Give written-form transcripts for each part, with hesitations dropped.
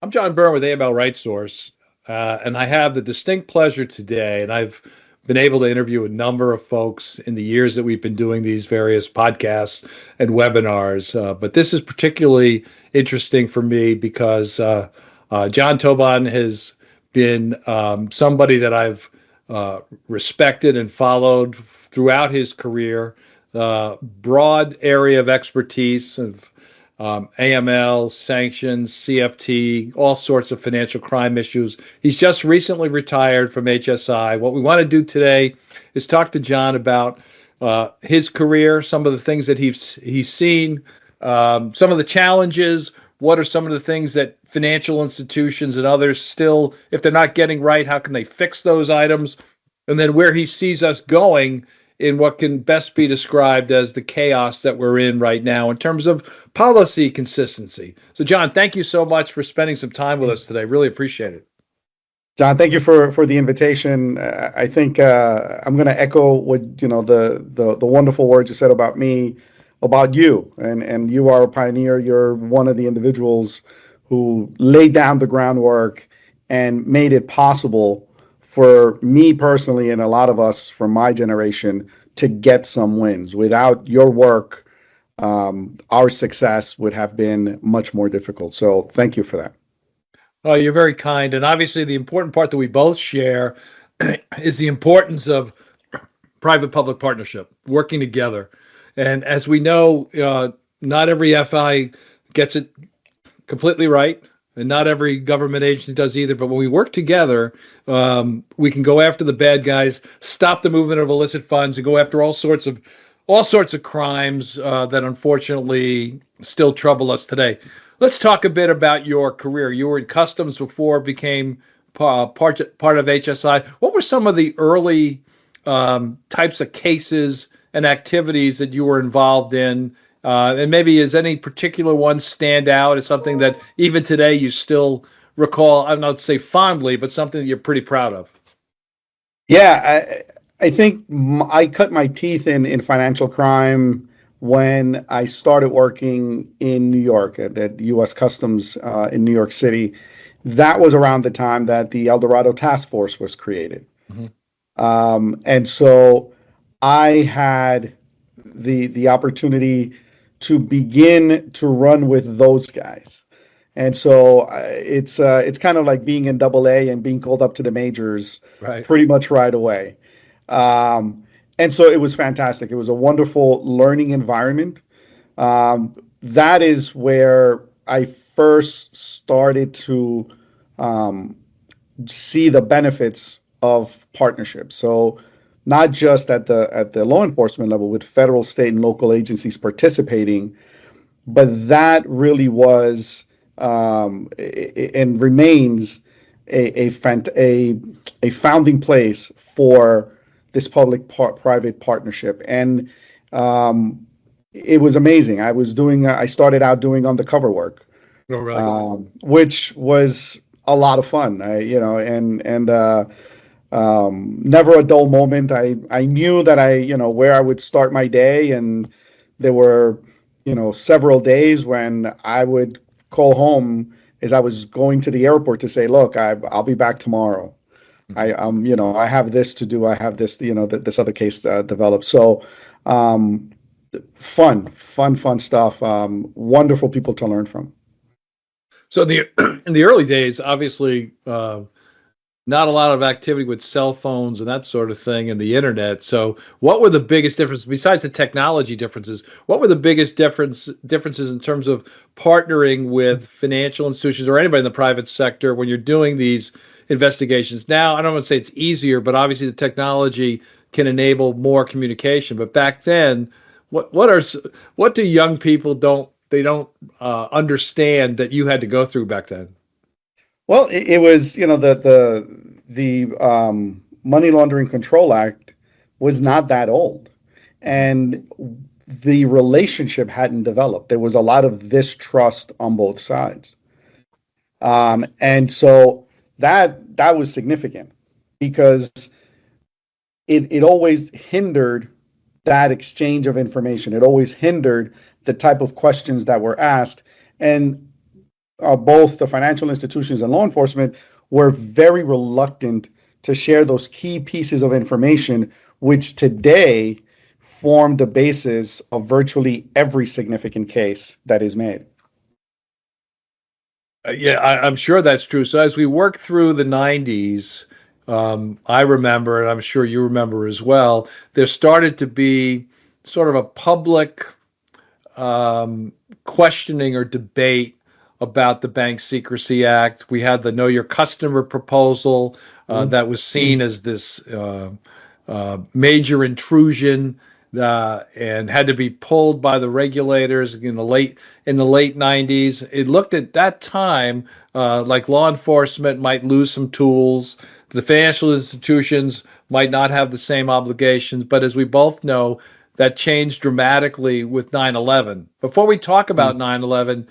I'm John Byrne with AML Right Source, and I have the distinct pleasure today, and I've been able to interview a number of folks in the years that we've been doing these various podcasts and webinars. But this is particularly interesting for me because John Tobon has been somebody that I've respected and followed throughout his career. Broad area of expertise of AML, sanctions, CFT, all sorts of financial crime issues. He's just recently retired from HSI. What we want to do today is talk to John about his career, some of the things that he's seen, some of the challenges. What are some of the things that financial institutions and others still, if they're not getting right, how can they fix those items? And then where he sees us going in what can best be described as the chaos that we're in right now in terms of policy consistency. So, John, thank you so much for spending some time with us today. Really appreciate it. John, thank you for the invitation. I think I'm going to echo what the wonderful words you said about me, about you, and you are a pioneer. You're one of the individuals who laid down the groundwork and made it possible for me personally and a lot of us from my generation to get some wins. Without your work, our success would have been much more difficult. So thank you for that. Oh, you're very kind. And obviously, the important part that we both share is the importance of private-public partnership, working together. And as we know, not every FI gets it completely right. And not every government agency does either. But when we work together, we can go after the bad guys, stop the movement of illicit funds, and go after all sorts of crimes that unfortunately still trouble us today. Let's talk a bit about your career. You were in customs before it became part of HSI. What were some of the early types of cases and activities that you were involved in? And maybe is any particular one stand out as something that even today you still recall, I don't know, to say fondly, but something that you're pretty proud of? Yeah, I think I cut my teeth in financial crime when I started working in New York at US Customs in New York City. That was around the time that the El Dorado Task Force was created. And so I had the opportunity to begin to run with those guys. And so it's kind of like being in Double A and being called up to the majors pretty much right away. And so it was fantastic. It was a wonderful learning environment. That is where I first started to see the benefits of partnership. So not just at the law enforcement level with federal, state, and local agencies participating, but that really was and remains a founding place for this public-private partnership. And it was amazing. I started out doing undercover work, which was a lot of fun. Never a dull moment. I knew that where I would start my day, and there were, several days when I would call home as I was going to the airport to say, look, I'll be back tomorrow. I have this to do. I have this, this other case developed. So, fun stuff. Wonderful people to learn from. So in the early days, obviously, not a lot of activity with cell phones and that sort of thing and the internet. So what were the biggest differences, besides the technology differences, what were the biggest differences in terms of partnering with financial institutions or anybody in the private sector when you're doing these investigations? Now, I don't want to say it's easier, but obviously the technology can enable more communication. But back then, what do young people don't understand that you had to go through back then? Well, it was, the Money Laundering Control Act was not that old, and the relationship hadn't developed. There was a lot of distrust on both sides, and so that was significant because it always hindered that exchange of information. It always hindered the type of questions that were asked, and both the financial institutions and law enforcement were very reluctant to share those key pieces of information, which today form the basis of virtually every significant case that is made. Yeah, I'm sure that's true. So as we work through the 90s, I remember, and I'm sure you remember as well, there started to be sort of a public questioning or debate about the Bank Secrecy Act. We had the Know Your Customer proposal Mhm. that was seen as this major intrusion and had to be pulled by the regulators in the late 90s. It looked at that time like law enforcement might lose some tools. The financial institutions might not have the same obligations, but as we both know, that changed dramatically with 9/11. Before we talk about 9/11,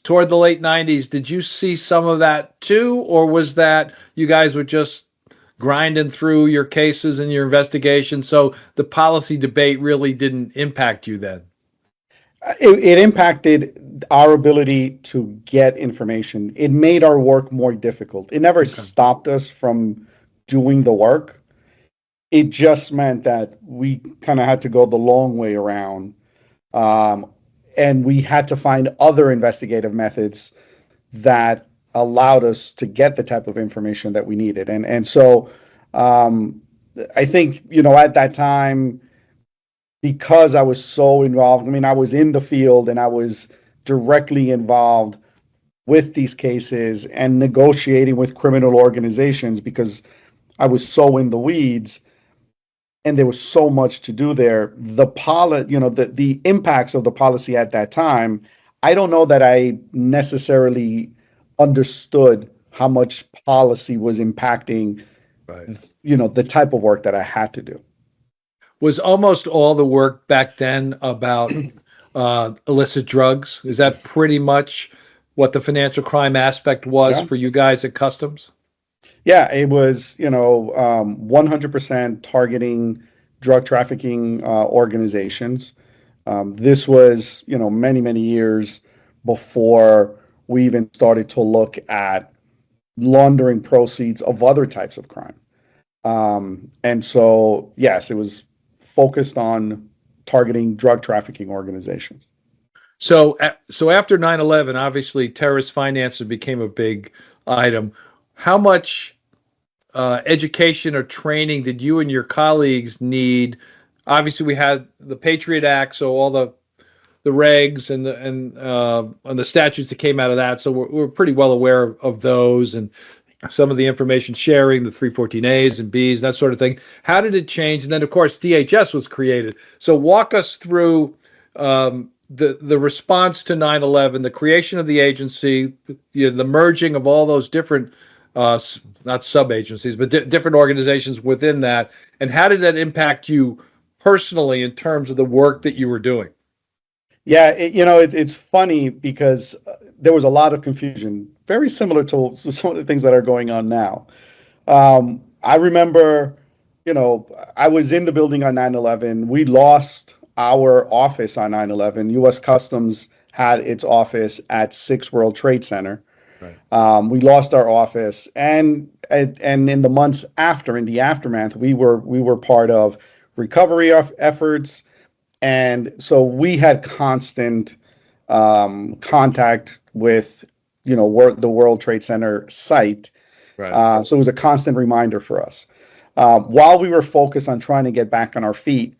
toward the late 90s, did you see some of that too, or was that you guys were just grinding through your cases and your investigations, so the policy debate really didn't impact you then? It impacted our ability to get information. It made our work more difficult. It never Okay. stopped us from doing the work. It just meant that we kind of had to go the long way around. Um, and we had to find other investigative methods that allowed us to get the type of information that we needed. And so um, I think, at that time, because I was so involved, I mean, I was in the field and I was directly involved with these cases and negotiating with criminal organizations because I was so in the weeds and there was so much to do there. The impacts of the policy at that time, I don't know that I necessarily understood how much policy was impacting, Right. the type of work that I had to do. Was almost all the work back then about illicit drugs? Is that pretty much what the financial crime aspect was Yeah. for you guys at Customs? Yeah, it was, 100% targeting drug trafficking organizations. This was, many, many years before we even started to look at laundering proceeds of other types of crime. And so, yes, it was focused on targeting drug trafficking organizations. So after 9/11, obviously terrorist finances became a big item. How much education or training did you and your colleagues need? Obviously, we had the Patriot Act, so all the regs and the statutes that came out of that. So we're pretty well aware of those and some of the information sharing, the 314As and Bs, that sort of thing. How did it change? And then, of course, DHS was created. So walk us through the response to 9/11, the creation of the agency, the merging of all those different, not sub agencies, but different organizations within that. And how did that impact you personally in terms of the work that you were doing? Yeah, it's funny because there was a lot of confusion, very similar to some of the things that are going on now. I remember, I was in the building on 9/11. We lost our office on 9/11. US Customs had its office at 6 World Trade Center. Right. We lost our office, and in the months after, in the aftermath, we were part of recovery of efforts, and so we had constant contact with, the World Trade Center site. Right. So it was a constant reminder for us. While we were focused on trying to get back on our feet,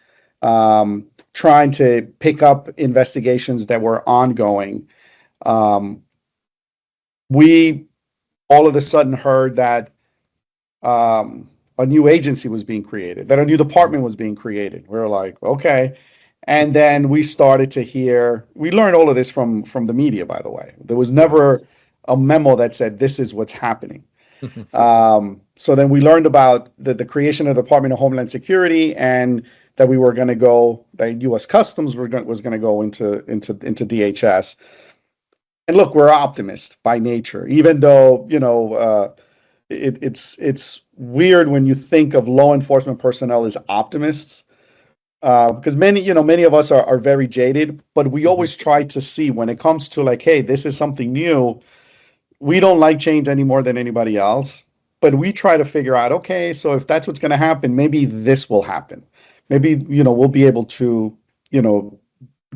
trying to pick up investigations that were ongoing, um, we all of a sudden heard that a new agency was being created, that a new department was being created. We were like, okay. And then we started to hear, we learned all of this from the media, by the way. There was never a memo that said, this is what's happening. So then we learned about the creation of the Department of Homeland Security, and that we were going to go, that US Customs was going to go into DHS. And look, we're optimists by nature, even though, it's weird when you think of law enforcement personnel as optimists. because many of us are very jaded, but we Hmm. always try to see when it comes to like, hey, this is something new. We don't like change any more than anybody else, but we try to figure out, okay, so if that's what's going to happen, maybe this will happen. Maybe, we'll be able to, you know,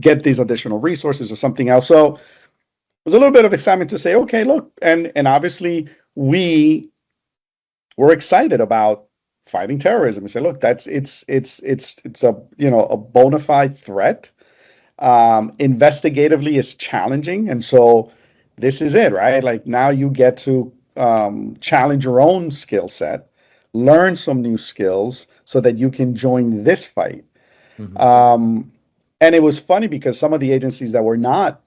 get these additional resources or something else. So it was a little bit of excitement to say, okay, look, and obviously we were excited about fighting terrorism. We say, look, it's a a bona fide threat. Investigatively is challenging, and so this is it, right? Like now you get to challenge your own skill set, learn some new skills so that you can join this fight. Hmm. Um, and it was funny because some of the agencies that were not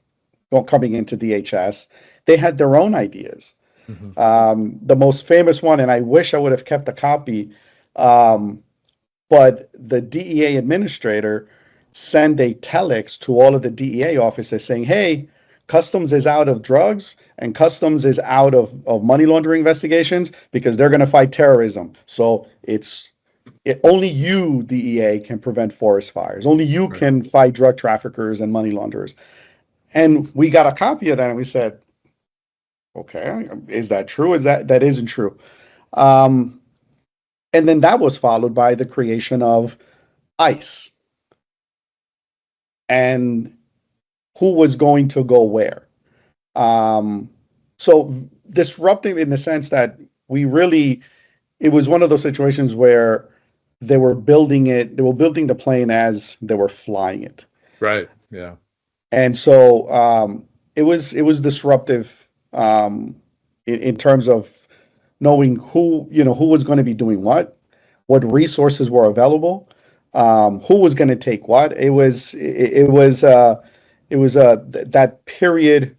coming into DHS, they had their own ideas. Hmm. The most famous one, and I wish I would have kept a copy, um, but the DEA administrator sent a telex to all of the DEA offices saying, hey, Customs is out of drugs and Customs is out of money laundering investigations because they're going to fight terrorism. So only you, DEA, can prevent forest fires. Only you Right. can fight drug traffickers and money launderers. And we got a copy of that and we said, okay, is that true? Is that isn't true? Um, and then that was followed by the creation of ICE and who was going to go where. Um, so disruptive in the sense that it was one of those situations where they were building the plane as they were flying it. Right. Yeah. And so it was disruptive in terms of knowing who was going to be doing what resources were available, who was going to take what. It was that period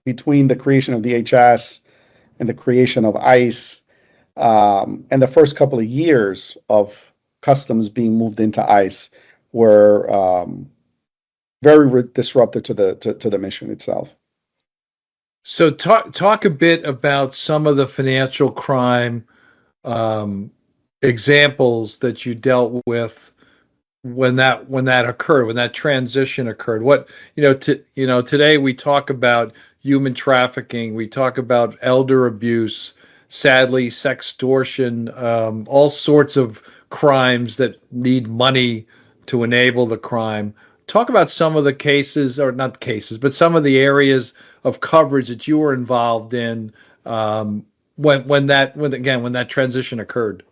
between the creation of DHS and the creation of ICE, and the first couple of years of customs being moved into ICE were very disruptive to the mission itself. So talk a bit about some of the financial crime um, examples that you dealt with when that occurred, when that transition occurred. What today we talk about human trafficking, we talk about elder abuse, sadly sextortion, all sorts of crimes that need money to enable the crime. Talk about some of the cases, or not cases, but some of the areas of coverage that you were involved in, when that transition occurred.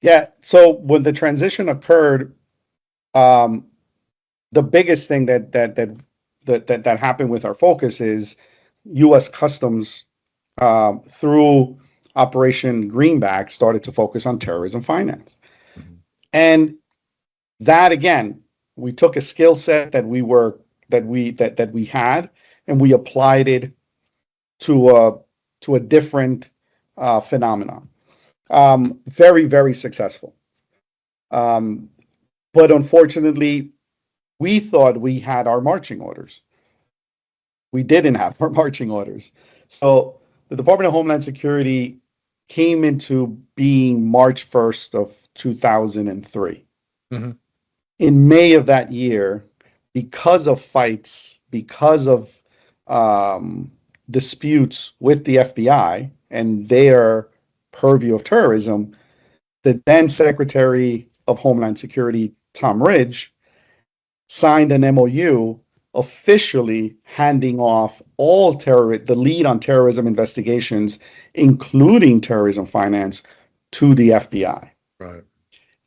Yeah. So when the transition occurred, um, the biggest thing that happened with our focus is U.S. Customs, through Operation Greenback, started to focus on terrorism finance. Mhm. And that again, we took a skill set that we had, and we applied it to a different phenomenon. Very, very successful. Um, but unfortunately, we thought we had our marching orders. We didn't have our marching orders. So the Department of Homeland Security came into being March 1st of 2003. Mhm. In May of that year, because of fights, because of um, disputes with the FBI and their purview of terrorism, the then Secretary of Homeland Security, Tom Ridge, signed an MOU officially handing off the lead on terrorism investigations, including terrorism finance, to the FBI. Right.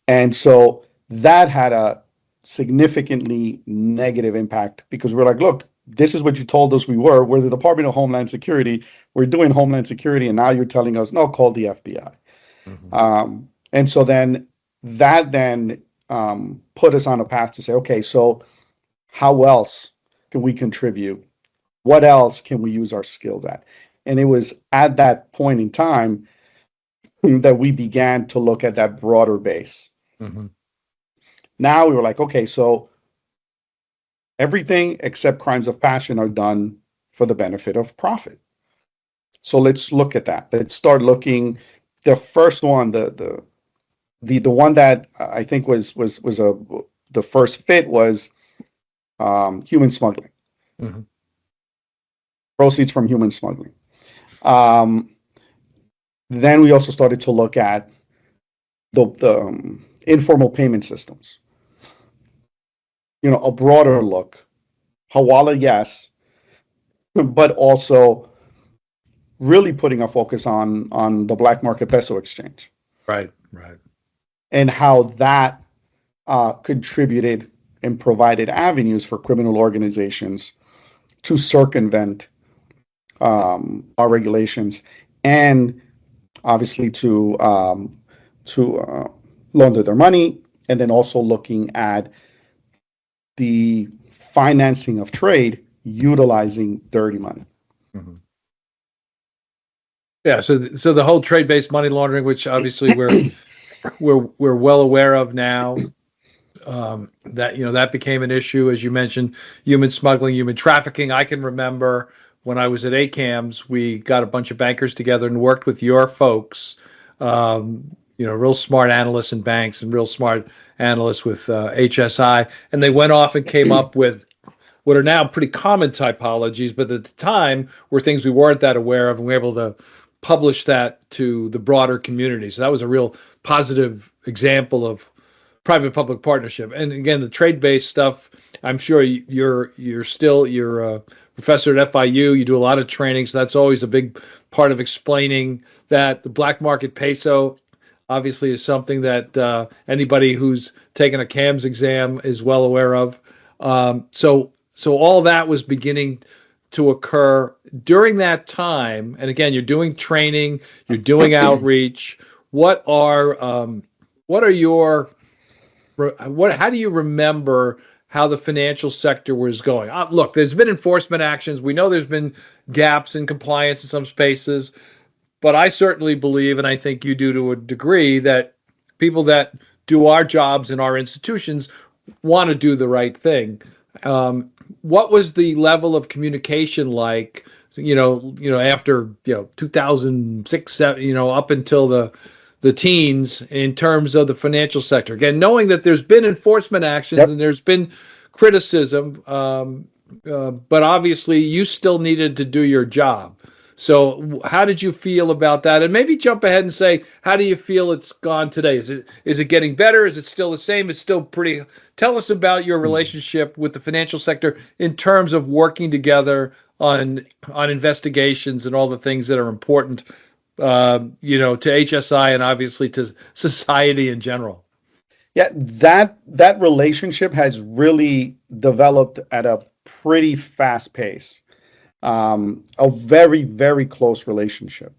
And so that had a significantly negative impact because we're like, look, this is what you told us we were. We're the Department of Homeland Security. We're doing Homeland Security, and now you're telling us, no, call the FBI. Mhm. And so that then put us on a path to say, okay, so how else can we contribute? What else can we use our skills at? And it was at that point in time that we began to look at that broader base. Mhm. Now we were like, okay, so everything except crimes of passion are done for the benefit of profit. So let's look at that. Let's start looking. The first one, the one that I think was the first fit was human smuggling, Mm-hmm. proceeds from human smuggling. Then we also started to look at the informal payment systems. A broader look. Hawala, yes, but also really putting a focus on the black market peso exchange. Right. And how that contributed and provided avenues for criminal organizations to circumvent our regulations and obviously to launder their money, and then also looking at the financing of trade utilizing dirty money. Mm-hmm. Yeah. So the whole trade-based money laundering, which obviously we're well aware of now, that became an issue, as you mentioned, human smuggling, human trafficking. I can remember when I was at ACAMS, we got a bunch of bankers together and worked with your folks, real smart analysts in banks and real smart analysts with HSI, and they went off and came up with what are now pretty common typologies, but at the time were things we weren't that aware of, and we were able to publish that to the broader community. So that was a real positive example of private-public partnership. And again, the trade-based stuff, I'm sure you're a professor at FIU. You do a lot of training, so that's always a big part of explaining that the black market peso obviously is something that anybody who's taken a CAMS exam is well aware of. So all that was beginning to occur during that time. And again, you're doing training, you're doing outreach. How do you remember how the financial sector was going? Look, there's been enforcement actions. We know there's been gaps in compliance in some spaces, but I certainly believe, and I think you do to a degree, that people that do our jobs in our institutions want to do the right thing. What was the level of communication like, after 2006, up until the teens in terms of the financial sector? Again, knowing that there's been enforcement actions and there's been criticism, but obviously you still needed to do your job. So how did you feel about that? And maybe jump ahead and say, how do you feel it's gone today? Is it getting better? Is it still the same? It's still pretty. Tell us about your relationship with the financial sector in terms of working together on investigations and all the things that are important, to HSI and obviously to society in general. Yeah, that relationship has really developed at a pretty fast pace. A very, very close relationship.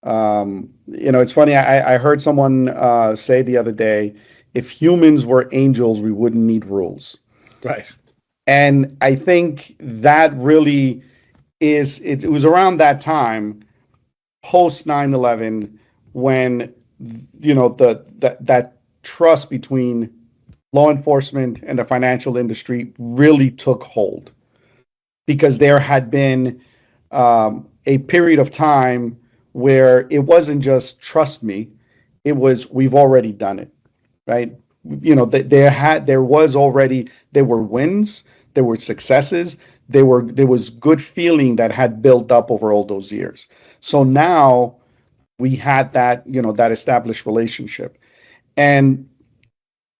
It's funny. I heard someone say the other day, if humans were angels, we wouldn't need rules. Right. And I think that really is, it was around that time, post 9/11, when, that trust between law enforcement and the financial industry really took hold. Because there had been a period of time where it wasn't just trust me, it was we've already done it, right? There were wins, there were successes, there was good feeling that had built up over all those years. So now we had that established relationship, and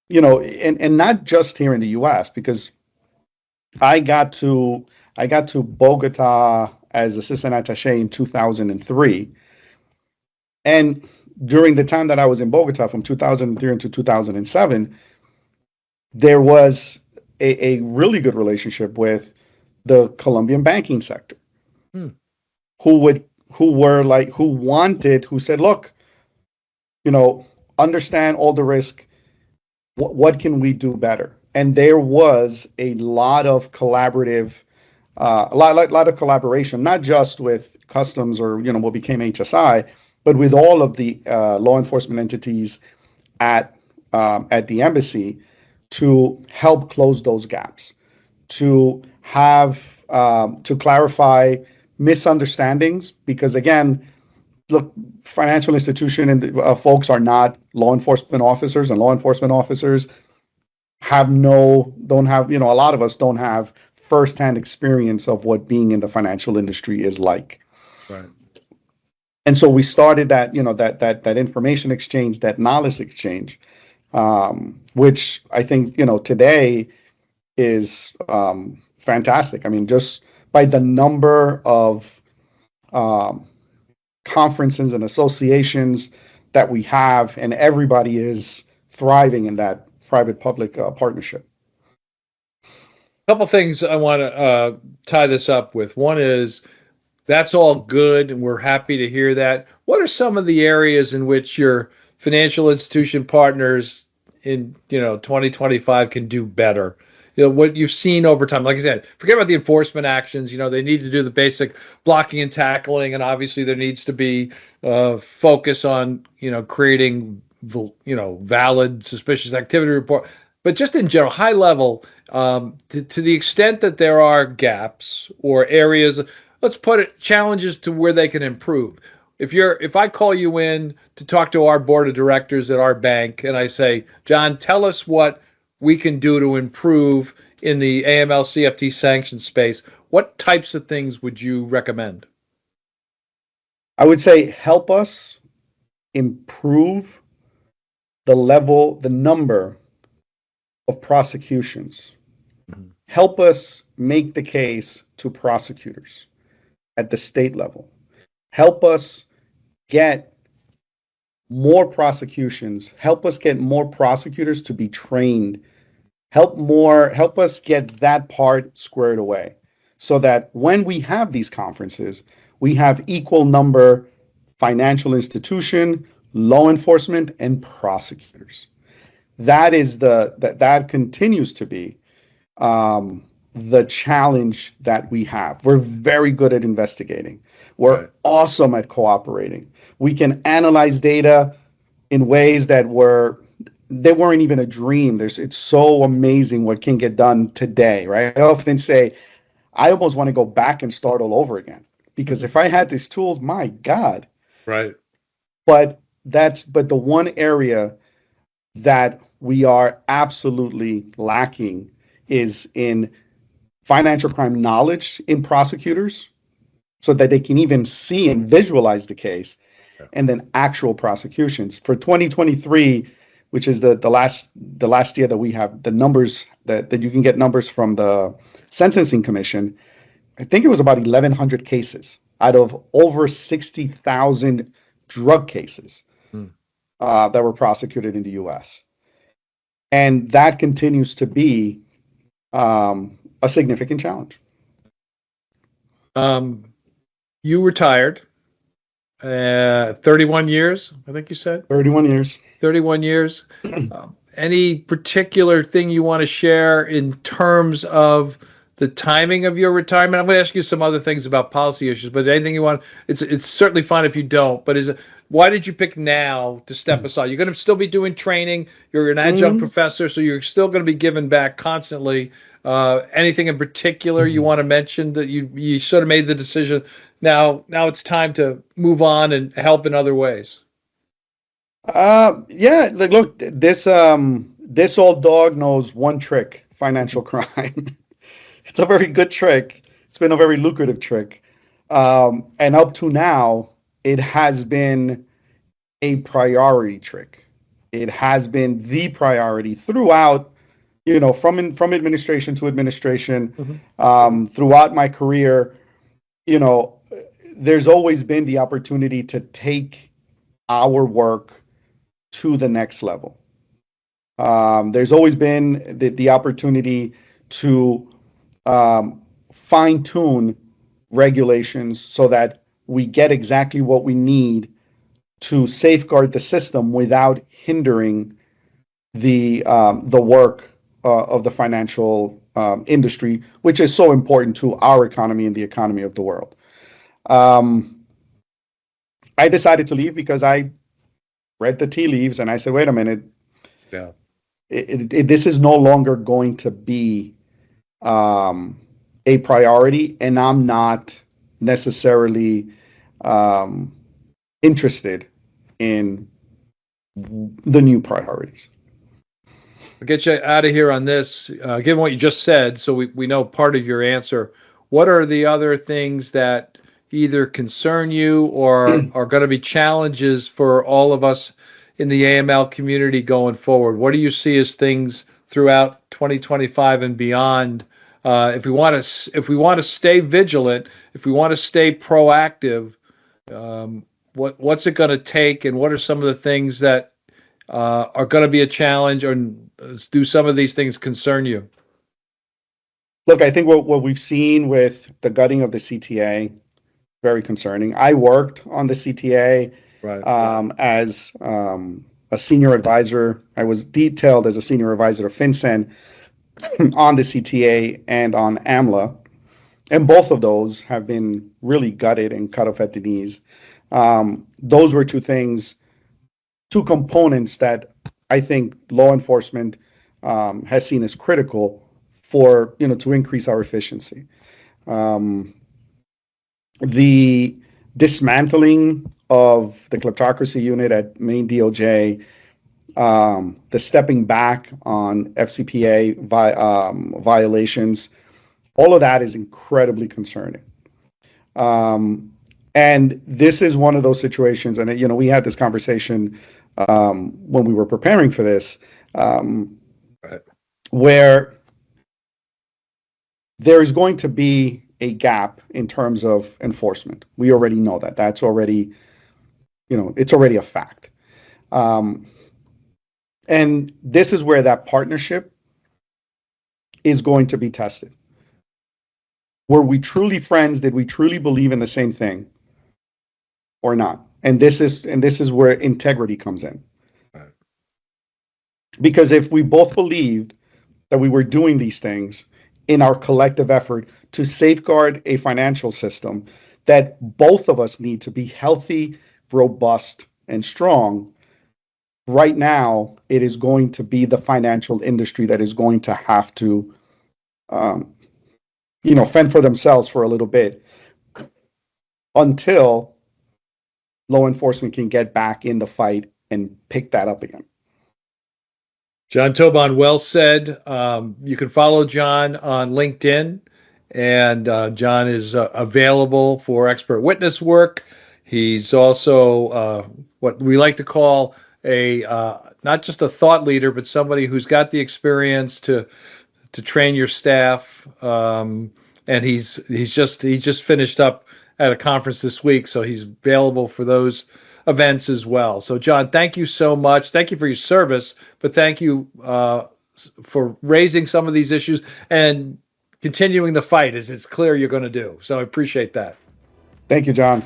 and not just here in the U.S. because I got to Bogota as assistant attaché in 2003. And during the time that I was in Bogota from 2003 into 2007, there was a really good relationship with the Colombian banking sector, who said, look, understand all the risk. What can we do better? And there was a lot of collaboration, not just with customs or what became HSI, but with all of the law enforcement entities at the embassy to help close those gaps, to clarify misunderstandings. Because again, look, financial institution and folks are not law enforcement officers, and law enforcement officers don't have, a lot of us don't have firsthand experience of what being in the financial industry is like. Right. And so we started that, that information exchange, that knowledge exchange, which I think, today is fantastic. I mean, just by the number of um, conferences and associations that we have, and everybody is thriving in that private-public partnership. A couple things I want to tie this up with. One is that's all good, and we're happy to hear that. What are some of the areas in which your financial institution partners in 2025 can do better? What you've seen over time. Like I said, forget about the enforcement actions. They need to do the basic blocking and tackling, and obviously there needs to be focus on creating valid suspicious activity report. But just in general, high level, to the extent that there are gaps or areas, let's put it, challenges to where they can improve. If I call you in to talk to our board of directors at our bank and I say, John, tell us what we can do to improve in the AML CFT sanction space, what types of things would you recommend? I would say help us improve the number of prosecutions. Mm-hmm. Help us make the case to prosecutors at the state level. Help us get more prosecutions. Help us get more prosecutors to be trained. Help us get that part squared away so that when we have these conferences, we have equal number financial institution, law enforcement, and prosecutors. That continues to be the challenge that we have. We're very good at investigating. We're awesome at cooperating. We can analyze data in ways that weren't even a dream. It's so amazing what can get done today, right? I often say, I almost want to go back and start all over again because if I had these tools, my God. Right. But the one area that we are absolutely lacking is in financial crime knowledge in prosecutors so that they can even see and visualize the case, and then actual prosecutions. For 2023, which is the last year that we have the numbers that you can get numbers from the Sentencing Commission, I think it was about 1,100 cases out of over 60,000 drug cases that were prosecuted in the U.S. And that continues to be a significant challenge. You retired 31 years, I think you said. 31 years. 31 years. Any particular thing you want to share in terms of the timing of your retirement? I'm going to ask you some other things about policy issues, but anything you want, it's certainly fine if you don't. But why did you pick now to step aside? You're going to still be doing training. You're an adjunct professor, so you're still going to be giving back constantly. Anything in particular you want to mention that you sort of made the decision? Now it's time to move on and help in other ways. Yeah, look, this old dog knows one trick: financial crime. It's a very good trick. It's been a very lucrative trick. And up to now, it has been a priority trick. It has been the priority throughout, from administration to administration, throughout my career. There's always been the opportunity to take our work to the next level. There's always been the opportunity to fine tune regulations so that we get exactly what we need to safeguard the system without hindering the work of the financial industry, which is so important to our economy and the economy of the world. I decided to leave because I read the tea leaves and I said, wait a minute. Yeah. This is no longer going to be a priority, and I'm not necessarily interested in the new priorities. I'll get you out of here on this. Given what you just said, so we know part of your answer. What are the other things that either concern you or are going to be challenges for all of us in the AML community going forward? What do you see as things throughout 2025 and beyond? If we want to stay vigilant, if we want to stay proactive, what's it going to take, and what are some of the things that are going to be a challenge, or do some of these things concern you? Look, I think what we've seen with the gutting of the CTA, very concerning. I worked on the CTA Right. as a senior advisor. I was detailed as a senior advisor to FinCEN on the CTA and on AMLA. And both of those have been really gutted and cut off at the knees. Those were two components that I think law enforcement has seen as critical for, to increase our efficiency. The dismantling of the kleptocracy unit at Maine DOJ, the stepping back on FCPA violations, all of that is incredibly concerning. And this is one of those situations, and we had this conversation when we were preparing for this, Right. where there is going to be a gap in terms of enforcement. We already know that. That's already, it's already a fact. And this is where that partnership is going to be tested. Were we truly friends? Did we truly believe in the same thing or not? And this is where integrity comes in. Right. Because if we both believed that we were doing these things in our collective effort to safeguard a financial system that both of us need to be healthy, robust, and strong, right now it is going to be the financial industry that is going to have to fend for themselves for a little bit until law enforcement can get back in the fight and pick that up again. John Tobon, well said. You can follow John on LinkedIn, and John is available for expert witness work. He's also what we like to call a not just a thought leader, but somebody who's got the experience to train your staff. And he's just finished up at a conference this week, so he's available for those events as well. So, John, thank you so much. Thank you for your service, but thank you for raising some of these issues and continuing the fight, as it's clear you're going to do. So I appreciate that. Thank you, John.